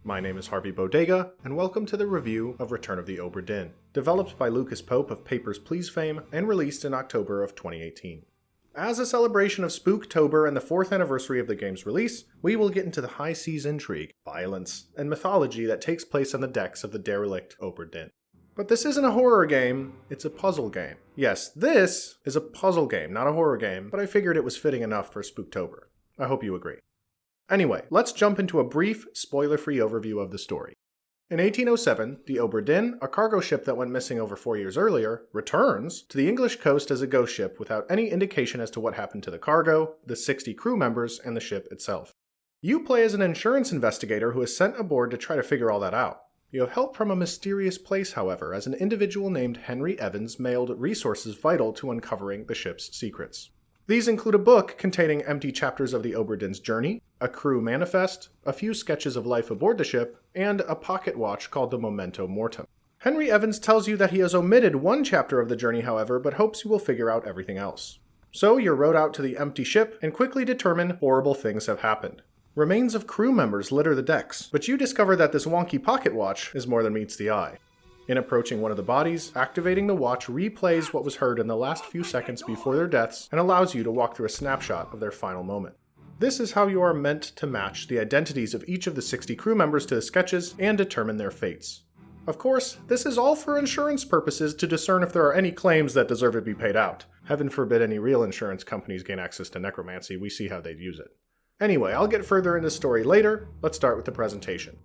My name is Harvey Bodega, and welcome to the review of Return of the Obra Dinn, developed by Lucas Pope of Papers, Please fame, and released in October of 2018. As a celebration of Spooktober and the 4th anniversary of the game's release, we will get into the high seas intrigue, violence, and mythology that takes place on the decks of the derelict Obra Dinn. But this isn't a horror game, it's a puzzle game. Yes, this is a puzzle game, not a horror game, but I figured it was fitting enough for Spooktober. I hope you agree. Anyway, let's jump into a brief, spoiler-free overview of the story. In 1807, the Obra Dinn, a cargo ship that went missing over 4 years earlier, returns to the English coast as a ghost ship without any indication as to what happened to the cargo, the 60 crew members, and the ship itself. You play as an insurance investigator who is sent aboard to try to figure all that out. You have help from a mysterious place, however, as an individual named Henry Evans mailed resources vital to uncovering the ship's secrets. These include a book containing empty chapters of the Obra Dinn's journey, a crew manifest, a few sketches of life aboard the ship, and a pocket watch called the Memento Mortem. Henry Evans tells you that he has omitted one chapter of the journey, however, but hopes you will figure out everything else. So you're rowed out to the empty ship and quickly determine horrible things have happened. Remains of crew members litter the decks, but you discover that this wonky pocket watch is more than meets the eye. In approaching one of the bodies, activating the watch replays what was heard in the last few seconds before their deaths and allows you to walk through a snapshot of their final moment. This is how you are meant to match the identities of each of the 60 crew members to the sketches and determine their fates. Of course, this is all for insurance purposes to discern if there are any claims that deserve to be paid out. Heaven forbid any real insurance companies gain access to necromancy, we see how they'd use it. Anyway, I'll get further into the story later, let's start with the presentation.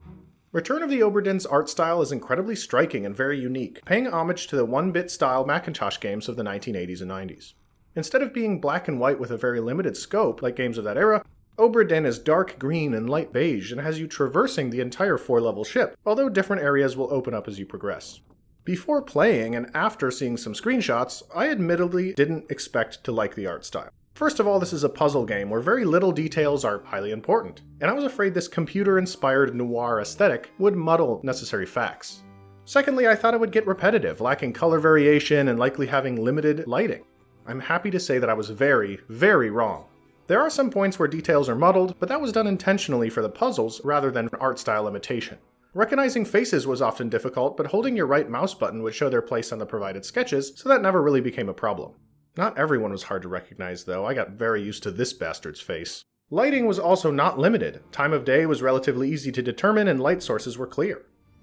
Return of the Obra Dinn's art style is incredibly striking and very unique, paying homage to the 1-bit style Macintosh games of the 1980s and 90s. Instead of being black and white with a very limited scope, like games of that era, Obra Dinn is dark green and light beige and has you traversing the entire 4-level ship, although different areas will open up as you progress. Before playing and after seeing some screenshots, I admittedly didn't expect to like the art style. First of all, this is a puzzle game where very little details are highly important, and I was afraid this computer-inspired noir aesthetic would muddle necessary facts. Secondly, I thought it would get repetitive, lacking color variation and likely having limited lighting. I'm happy to say that I was very, very wrong. There are some points where details are muddled, but that was done intentionally for the puzzles rather than art style imitation. Recognizing faces was often difficult, but holding your right mouse button would show their place on the provided sketches, so that never really became a problem. Not everyone was hard to recognize though, I got very used to this bastard's face. Lighting was also not limited, time of day was relatively easy to determine and light sources were clear.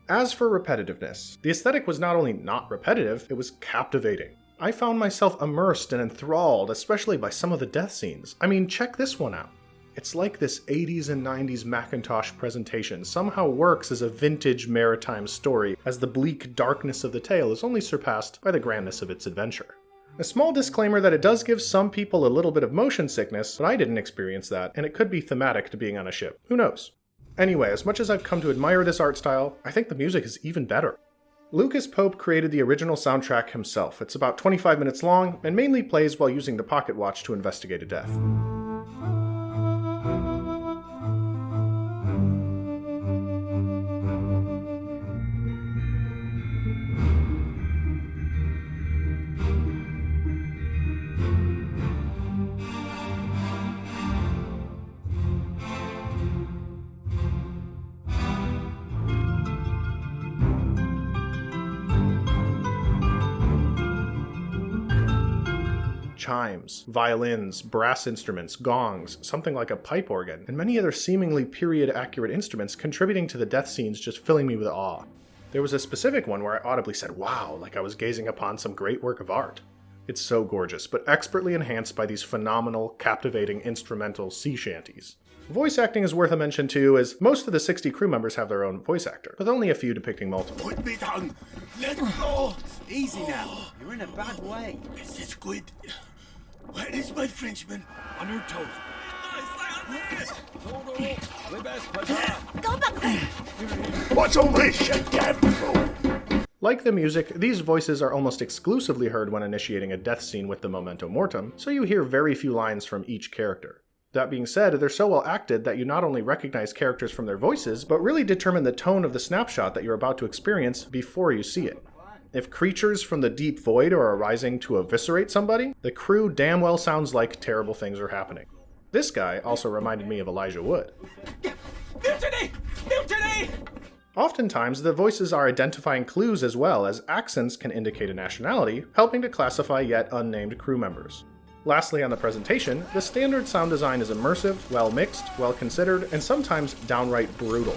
As for repetitiveness, the aesthetic was not only not repetitive, it was captivating. I found myself immersed and enthralled, especially by some of the death scenes. I mean, check this one out. It's like this 80s and 90s Macintosh presentation somehow works as a vintage maritime story, as the bleak darkness of the tale is only surpassed by the grandness of its adventure. A small disclaimer that it does give some people a little bit of motion sickness, but I didn't experience that, and it could be thematic to being on a ship. Who knows? Anyway, as much as I've come to admire this art style, I think the music is even better. Lucas Pope created the original soundtrack himself. It's about 25 minutes long, and mainly plays while using the pocket watch to investigate a death. Chimes, violins, brass instruments, gongs, something like a pipe organ, and many other seemingly period-accurate instruments contributing to the death scenes just filling me with awe. There was a specific one where I audibly said, "Wow," like I was gazing upon some great work of art. It's so gorgeous, but expertly enhanced by these phenomenal, captivating instrumental sea shanties. Voice acting is worth a mention too, as most of the 60 crew members have their own voice actor, with only a few depicting multiple. Put me down! Let go! Easy now, you're in a bad way. Is this good? Where is my Frenchman? On your toes. Go back there! What's all this shit, damn fool? Like the music, these voices are almost exclusively heard when initiating a death scene with the Memento Mortem, so you hear very few lines from each character. That being said, they're so well acted that you not only recognize characters from their voices, but really determine the tone of the snapshot that you're about to experience before you see it. If creatures from the deep void are arising to eviscerate somebody, the crew damn well sounds like terrible things are happening. This guy also reminded me of Elijah Wood. Mutiny! Mutiny! Oftentimes, the voices are identifying clues as well, as accents can indicate a nationality, helping to classify yet unnamed crew members. Lastly on the presentation, the standard sound design is immersive, well mixed, well considered, and sometimes downright brutal.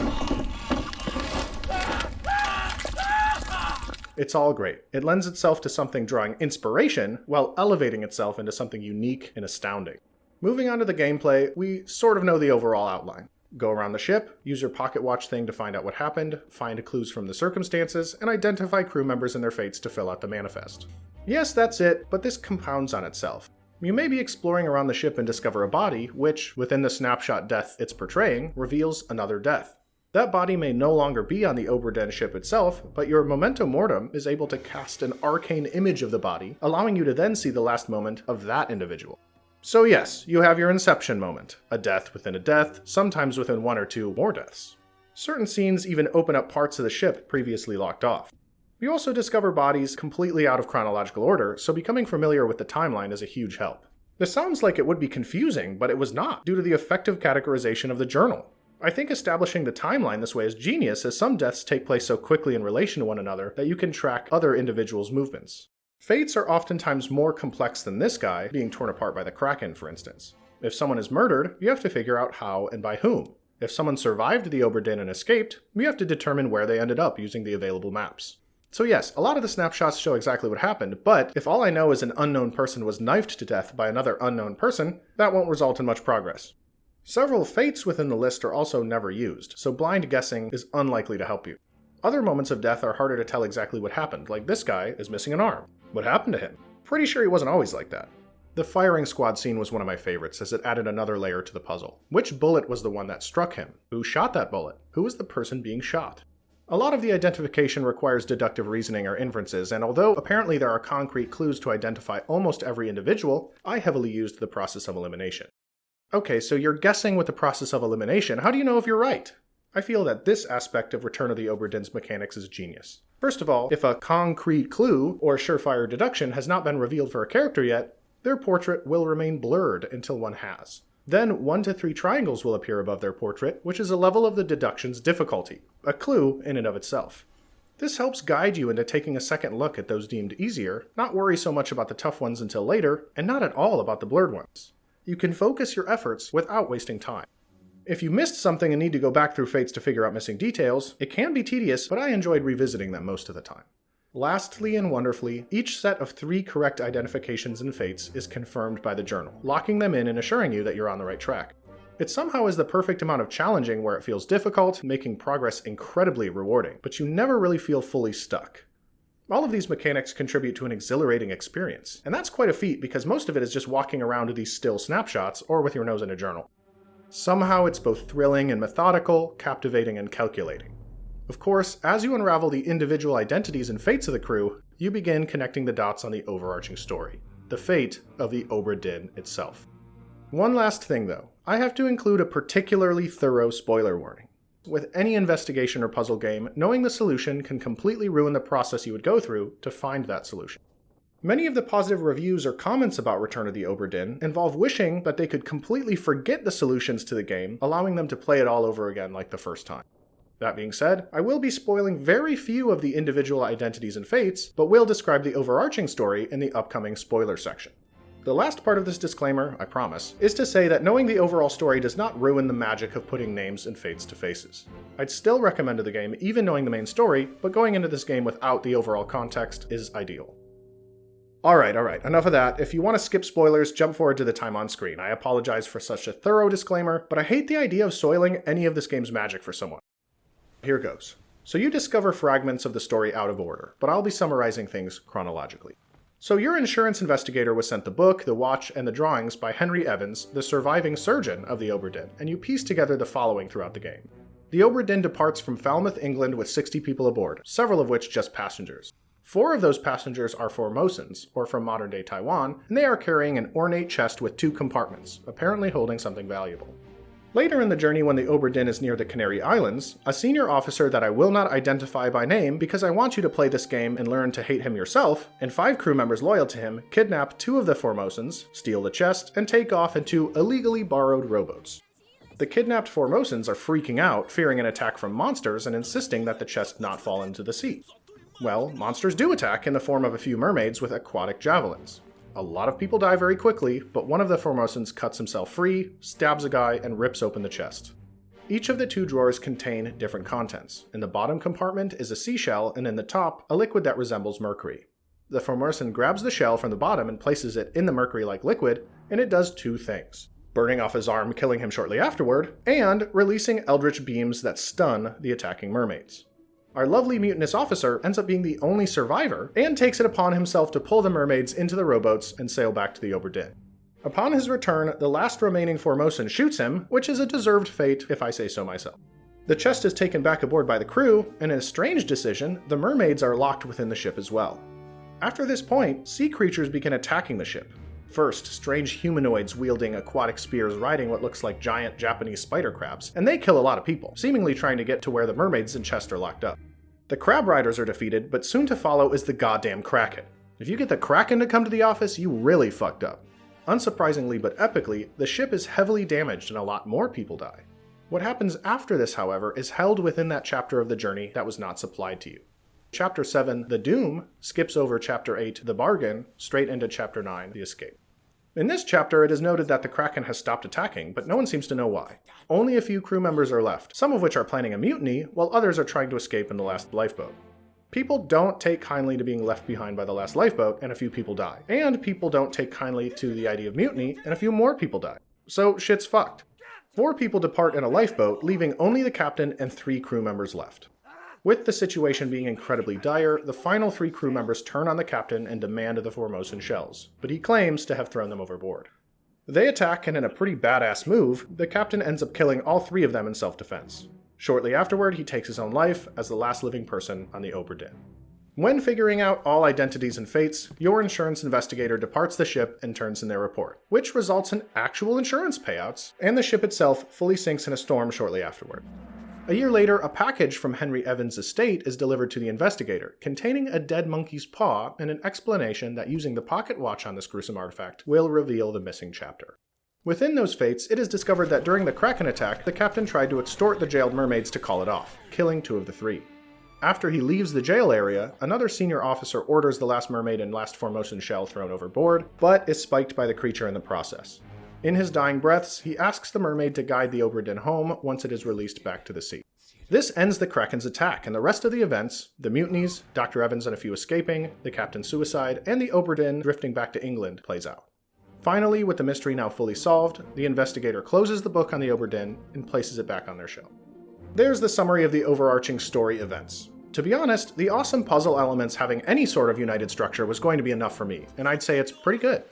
It's all great. It lends itself to something drawing inspiration, while elevating itself into something unique and astounding. Moving on to the gameplay, we sort of know the overall outline. Go around the ship, use your pocket watch thing to find out what happened, find clues from the circumstances, and identify crew members and their fates to fill out the manifest. Yes, that's it, but this compounds on itself. You may be exploring around the ship and discover a body, which, within the snapshot death it's portraying, reveals another death. That body may no longer be on the Obra Dinn ship itself, but your memento mortem is able to cast an arcane image of the body, allowing you to then see the last moment of that individual. So yes, you have your inception moment, a death within a death, sometimes within one or two more deaths. Certain scenes even open up parts of the ship previously locked off. You also discover bodies completely out of chronological order, so becoming familiar with the timeline is a huge help. This sounds like it would be confusing, but it was not, due to the effective categorization of the journal. I think establishing the timeline this way is genius, as some deaths take place so quickly in relation to one another that you can track other individuals' movements. Fates are oftentimes more complex than this guy, being torn apart by the kraken, for instance. If someone is murdered, you have to figure out how and by whom. If someone survived the Obra Dinn and escaped, you have to determine where they ended up using the available maps. So yes, a lot of the snapshots show exactly what happened, but if all I know is an unknown person was knifed to death by another unknown person, that won't result in much progress. Several fates within the list are also never used, so blind guessing is unlikely to help you. Other moments of death are harder to tell exactly what happened, like this guy is missing an arm. What happened to him? Pretty sure he wasn't always like that. The firing squad scene was one of my favorites, as it added another layer to the puzzle. Which bullet was the one that struck him? Who shot that bullet? Who was the person being shot? A lot of the identification requires deductive reasoning or inferences, and although apparently there are concrete clues to identify almost every individual, I heavily used the process of elimination. Okay, so you're guessing with the process of elimination. How do you know if you're right? I feel that this aspect of Return of the Obra Dinn's mechanics is genius. First of all, if a concrete clue or surefire deduction has not been revealed for a character yet, their portrait will remain blurred until one has. Then 1 to 3 triangles will appear above their portrait, which is a level of the deduction's difficulty, a clue in and of itself. This helps guide you into taking a second look at those deemed easier, not worry so much about the tough ones until later, and not at all about the blurred ones. You can focus your efforts without wasting time. If you missed something and need to go back through fates to figure out missing details, it can be tedious, but I enjoyed revisiting them most of the time. Lastly and wonderfully, each set of 3 correct identifications and fates is confirmed by the journal, locking them in and assuring you that you're on the right track. It somehow is the perfect amount of challenging where it feels difficult, making progress incredibly rewarding, but you never really feel fully stuck. All of these mechanics contribute to an exhilarating experience, and that's quite a feat because most of it is just walking around with these still snapshots or with your nose in a journal. Somehow it's both thrilling and methodical, captivating and calculating. Of course, as you unravel the individual identities and fates of the crew, you begin connecting the dots on the overarching story, the fate of the Obra Dinn itself. One last thing though, I have to include a particularly thorough spoiler warning. With any investigation or puzzle game, knowing the solution can completely ruin the process you would go through to find that solution. Many of the positive reviews or comments about Return of the Obra Dinn involve wishing that they could completely forget the solutions to the game, allowing them to play it all over again like the first time. That being said, I will be spoiling very few of the individual identities and fates, but will describe the overarching story in the upcoming spoiler section. The last part of this disclaimer, I promise, is to say that knowing the overall story does not ruin the magic of putting names and fates to faces. I'd still recommend the game even knowing the main story, but going into this game without the overall context is ideal. Alright, enough of that. If you want to skip spoilers, jump forward to the time on screen. I apologize for such a thorough disclaimer, but I hate the idea of soiling any of this game's magic for someone. Here goes. So you discover fragments of the story out of order, but I'll be summarizing things chronologically. So your insurance investigator was sent the book, the watch, and the drawings by Henry Evans, the surviving surgeon of the Obra Dinn, and you piece together the following throughout the game. The Obra Dinn departs from Falmouth, England with 60 people aboard, several of which just passengers. 4 of those passengers are Formosans, or from modern-day Taiwan, and they are carrying an ornate chest with 2 compartments, apparently holding something valuable. Later in the journey, when the Obra Dinn is near the Canary Islands, a senior officer that I will not identify by name because I want you to play this game and learn to hate him yourself, and 5 crew members loyal to him, kidnap 2 of the Formosans, steal the chest, and take off in 2 illegally borrowed rowboats. The kidnapped Formosans are freaking out, fearing an attack from monsters and insisting that the chest not fall into the sea. Well, monsters do attack in the form of a few mermaids with aquatic javelins. A lot of people die very quickly, but one of the Formosans cuts himself free, stabs a guy, and rips open the chest. Each of the 2 drawers contain different contents. In the bottom compartment is a seashell, and in the top, a liquid that resembles mercury. The Formosan grabs the shell from the bottom and places it in the mercury-like liquid, and it does 2 things. Burning off his arm, killing him shortly afterward, and releasing eldritch beams that stun the attacking mermaids. Our lovely mutinous officer ends up being the only survivor, and takes it upon himself to pull the mermaids into the rowboats and sail back to the Obra Dinn. Upon his return, the last remaining Formosan shoots him, which is a deserved fate, if I say so myself. The chest is taken back aboard by the crew, and in a strange decision, the mermaids are locked within the ship as well. After this point, sea creatures begin attacking the ship. First, strange humanoids wielding aquatic spears riding what looks like giant Japanese spider crabs, and they kill a lot of people, seemingly trying to get to where the mermaids and chest are locked up. The crab riders are defeated, but soon to follow is the goddamn kraken. If you get the kraken to come to the office, you really fucked up. Unsurprisingly but epically, the ship is heavily damaged and a lot more people die. What happens after this, however, is held within that chapter of the journey that was not supplied to you. Chapter 7, The Doom, skips over Chapter 8, The Bargain, straight into Chapter 9, The Escape. In this chapter, it is noted that the kraken has stopped attacking, but no one seems to know why. Only a few crew members are left, some of which are planning a mutiny, while others are trying to escape in the last lifeboat. People don't take kindly to being left behind by the last lifeboat, and a few people die. And people don't take kindly to the idea of mutiny, and a few more people die. So shit's fucked. 4 people depart in a lifeboat, leaving only the captain and 3 crew members left. With the situation being incredibly dire, the final 3 crew members turn on the captain and demand the Formosan shells, but he claims to have thrown them overboard. They attack, and in a pretty badass move, the captain ends up killing all 3 of them in self-defense. Shortly afterward, he takes his own life as the last living person on the Obra Dinn. When figuring out all identities and fates, your insurance investigator departs the ship and turns in their report, which results in actual insurance payouts, and the ship itself fully sinks in a storm shortly afterward. A year later, a package from Henry Evans' estate is delivered to the investigator, containing a dead monkey's paw and an explanation that using the pocket watch on this gruesome artifact will reveal the missing chapter. Within those fates, it is discovered that during the Kraken attack, the captain tried to extort the jailed mermaids to call it off, killing 2 of the 3. After he leaves the jail area, another senior officer orders the last mermaid and last Formosan shell thrown overboard, but is spiked by the creature in the process. In his dying breaths, he asks the mermaid to guide the Obra Dinn home once it is released back to the sea. This ends the Kraken's attack, and the rest of the events, the mutinies, Dr. Evans and a few escaping, the captain's suicide, and the Obra Dinn drifting back to England, plays out. Finally, with the mystery now fully solved, the investigator closes the book on the Obra Dinn and places it back on their shelf. There's the summary of the overarching story events. To be honest, the awesome puzzle elements having any sort of united structure was going to be enough for me, and I'd say it's pretty good.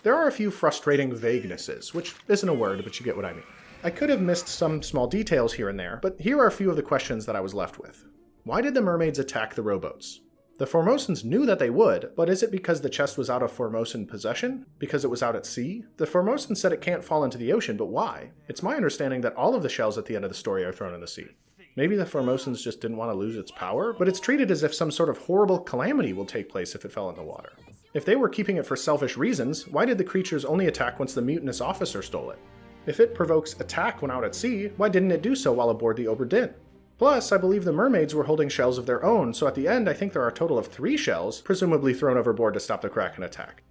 There are a few frustrating vaguenesses, which isn't a word, but you get what I mean. I could have missed some small details here and there, but here are a few of the questions that I was left with. Why did the mermaids attack the rowboats? The Formosans knew that they would, but is it because the chest was out of Formosan possession? Because it was out at sea? The Formosans said it can't fall into the ocean, but why? It's my understanding that all of the shells at the end of the story are thrown in the sea. Maybe the Formosans just didn't want to lose its power, but it's treated as if some sort of horrible calamity will take place if it fell in the water. If they were keeping it for selfish reasons, why did the creatures only attack once the mutinous officer stole it? If it provokes attack when out at sea, why didn't it do so while aboard the Obra Dinn? Plus, I believe the mermaids were holding shells of their own, so at the end I think there are a total of 3 shells, presumably thrown overboard to stop the Kraken attack.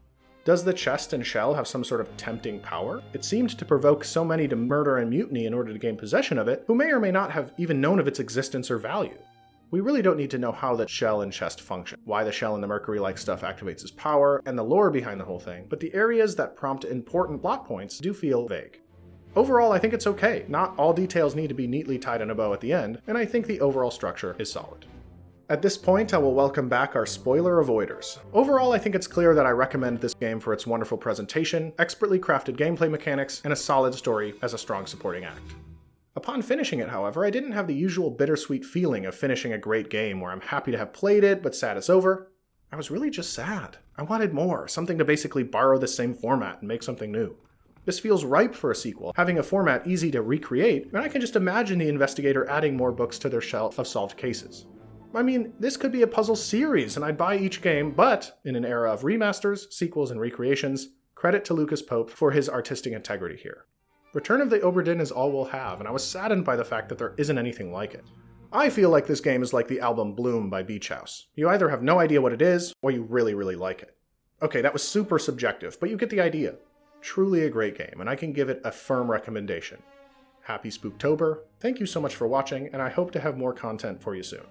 Does the chest and shell have some sort of tempting power? It seemed to provoke so many to murder and mutiny in order to gain possession of it, who may or may not have even known of its existence or value. We really don't need to know how the shell and chest function, why the shell and the mercury-like stuff activates its power, and the lore behind the whole thing, but the areas that prompt important plot points do feel vague. Overall, I think it's okay. Not all details need to be neatly tied in a bow at the end, and I think the overall structure is solid. At this point, I will welcome back our spoiler avoiders. Overall, I think it's clear that I recommend this game for its wonderful presentation, expertly crafted gameplay mechanics, and a solid story as a strong supporting act. Upon finishing it, however, I didn't have the usual bittersweet feeling of finishing a great game where I'm happy to have played it, but sad it's over. I was really just sad. I wanted more, something to basically borrow the same format and make something new. This feels ripe for a sequel, having a format easy to recreate, and I can just imagine the investigator adding more books to their shelf of solved cases. I mean, this could be a puzzle series, and I'd buy each game, but in an era of remasters, sequels, and recreations, credit to Lucas Pope for his artistic integrity here. Return of the Obra Dinn is all we'll have, and I was saddened by the fact that there isn't anything like it. I feel like this game is like the album Bloom by Beach House. You either have no idea what it is, or you really, really like it. Okay, that was super subjective, but you get the idea. Truly a great game, and I can give it a firm recommendation. Happy Spooktober, thank you so much for watching, and I hope to have more content for you soon.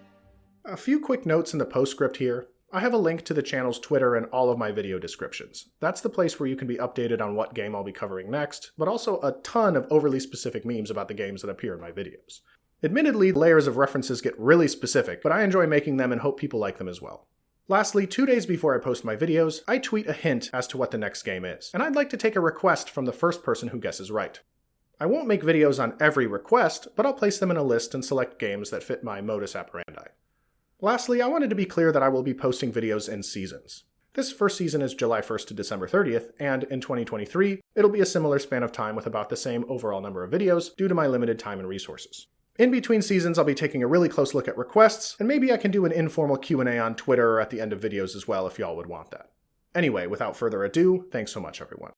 A few quick notes in the postscript here. I have a link to the channel's Twitter in all of my video descriptions. That's the place where you can be updated on what game I'll be covering next, but also a ton of overly specific memes about the games that appear in my videos. Admittedly, layers of references get really specific, but I enjoy making them and hope people like them as well. Lastly, 2 days before I post my videos, I tweet a hint as to what the next game is, and I'd like to take a request from the first person who guesses right. I won't make videos on every request, but I'll place them in a list and select games that fit my modus operandi. Lastly, I wanted to be clear that I will be posting videos in seasons. This first season is July 1st to December 30th, and in 2023, it'll be a similar span of time with about the same overall number of videos due to my limited time and resources. In between seasons, I'll be taking a really close look at requests, and maybe I can do an informal Q&A on Twitter or at the end of videos as well if y'all would want that. Anyway, without further ado, thanks so much everyone.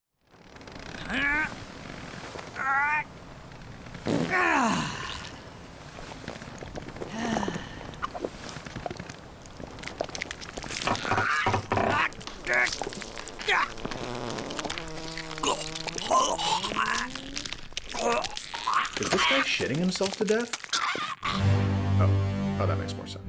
Is this guy shitting himself to death? Oh, that makes more sense.